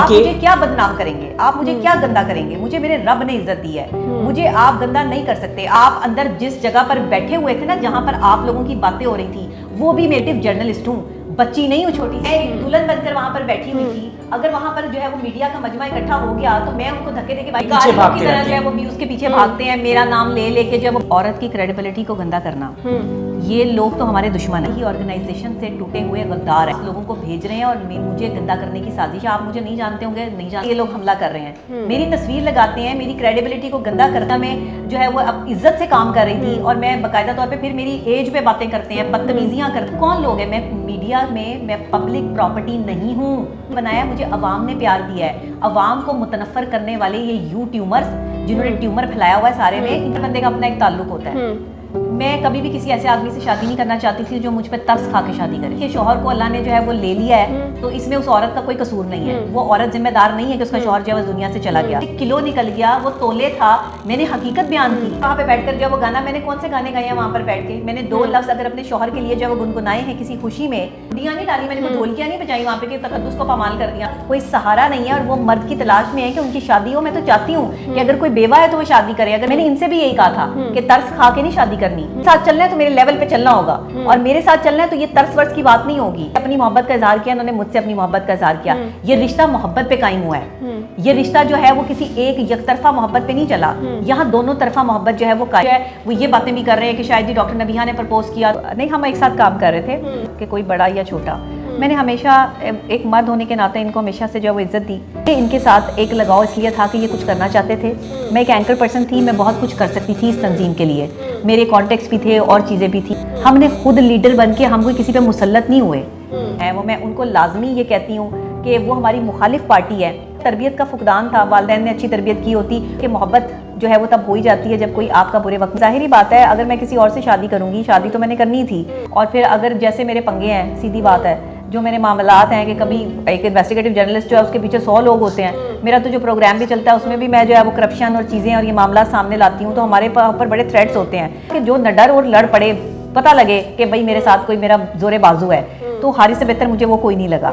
आप मुझे क्या बदनाम करेंगे, आप मुझे क्या गंदा करेंगे? मुझे मेरे रब ने इज्जत दी है, मुझे आप गंदा नहीं कर सकते। आप अंदर जिस जगह पर बैठे हुए थे ना, जहां पर आप लोगों की बातें हो रही थी, वो भी मैं जर्नलिस्ट हूँ, बच्ची नहीं हूँ छोटी सी, दुल्हन बनकर वहां पर बैठी हुई थी। अगर वहां पर जो है वो मीडिया का मजमा इकट्ठा हो गया तो मैं उनको धक्के देके की तरह जो है वो व्यूज के पीछे भागते हैं, मेरा नाम ले लेके। जब औरत की क्रेडिबिलिटी को गंदा करना, ये लोग तो हमारे दुश्मन है। ऑर्गेनाइजेशन से टूटे हुए गद्दार है, लोगों को भेज रहे हैं और मुझे गंदा करने की साजिश। आप मुझे नहीं जानते होंगे, नहीं जानते, ये लोग हमला कर रहे हैं, मेरी तस्वीर लगाते हैं, मेरी क्रेडिबिलिटी को गंदा करना। मैं जो है वो अब इज्जत से काम कर रही थी और मैं बाकायदा तौर पे फिर मेरी एज पे बातें करते हैं, बदतमीजियां करते। कौन लोग हैं? मैं मीडिया में, मैं पब्लिक प्रॉपर्टी नहीं हूँ। बनाया मुझे अवाम ने प्यार दिया है। अवाम को मुतनफर करने वाले ये यूट्यूबर्स जिन्होंने ट्यूमर फैलाया हुआ है सारे में, इन बंदे का अपना एक ताल्लुक होता है। मैं कभी भी किसी ऐसे आदमी से शादी नहीं करना चाहती थी जो मुझ पर तरस खा के शादी करे। कि शौहर को अल्लाह ने जो है वो ले लिया है, तो इसमें उस औरत का कोई कसूर नहीं है। वो औरत जिम्मेदार नहीं है कि उसका शौहर जो है वो दुनिया से चला गया। 1 किलो निकल गया, वो तोले था। मैंने हकीकत बयान की वहाँ पे बैठकर। जो वो गाना, मैंने कौन से गाने गाए हैं वहाँ पर बैठ के? मैंने 2 लफ्ज अगर अपने शौहर के लिए जो है वो गुनगुनाए हैं किसी खुशी में, दिया नहीं डाली, मैंने कोई ढोलकियां नहीं बजाई वहाँ पे कि तकद्दुस को पामाल कर दिया। कोई सहारा नहीं है और वो मर्द की तलाश में है कि उनकी शादी हो। मैं तो चाहती हूँ कि अगर कोई बेवा है तो वो शादी करे। अगर मैंने इनसे भी यही कहा था कि तरस खा के नहीं शादी करनी, साथ चलना है तो मेरे लेवल पे चलना होगा और मेरे साथ चलना है तो ये तरस वर्स की बात नहीं होगी। अपनी मोहब्बत का इजहार किया, उन्होंने मुझसे अपनी मोहब्बत का इजहार किया। ये रिश्ता मोहब्बत पे कायम हुआ है। ये रिश्ता जो है वो किसी एक तरफा मोहब्बत पे नहीं चला। यहाँ दोनों तरफा मोहब्बत जो है वो कायम है। वो ये बातें भी कर रहे हैं कि शायद ही डॉक्टर नबिहा ने प्रपोज किया। नहीं, हम एक साथ काम कर रहे थे कि कोई बड़ा या छोटा। मैंने हमेशा एक मर्द होने के नाते इनको हमेशा से जो वो इज्जत दी। इनके साथ एक लगाव इसलिए था कि ये कुछ करना चाहते थे। मैं एक एंकर पर्सन थी, मैं बहुत कुछ कर सकती थी इस तंजीम के लिए। मेरे कॉन्टेक्ट्स भी थे और चीज़ें भी थी। हमने खुद लीडर बन के, हम कोई किसी पे मुसल्लत नहीं हुए हैं। वो मैं उनको लाजमी ये कहती हूँ कि वो हमारी मुखालिफ पार्टी है। तरबियत का फुकदान था, वालिदैन ने अच्छी तरबियत की होती कि मोहब्बत जो है वो तब हो ही जाती है जब कोई आपका बुरे वक्त। जाहिर बात है, अगर मैं किसी और से शादी करूंगी, शादी तो मैंने करनी थी। और फिर अगर जैसे मेरे पंगे हैं, सीधी बात है, जो मेरे मामलात हैं कि कभी एक इन्वेस्टिगेटिव जर्नलिस्ट जो है उसके पीछे 100 लोग होते हैं। मेरा तो जो प्रोग्राम भी चलता है उसमें भी मैं जो है वो करप्शन और चीज़ें और ये मामला सामने लाती हूँ। तो हमारे ऊपर बड़े थ्रेट्स होते हैं कि जो न डर और लड़ पड़े, पता लगे कि भाई मेरे साथ कोई मेरा जोरे बाजू है, तो हारिस से बेहतर मुझे वो कोई नहीं लगा।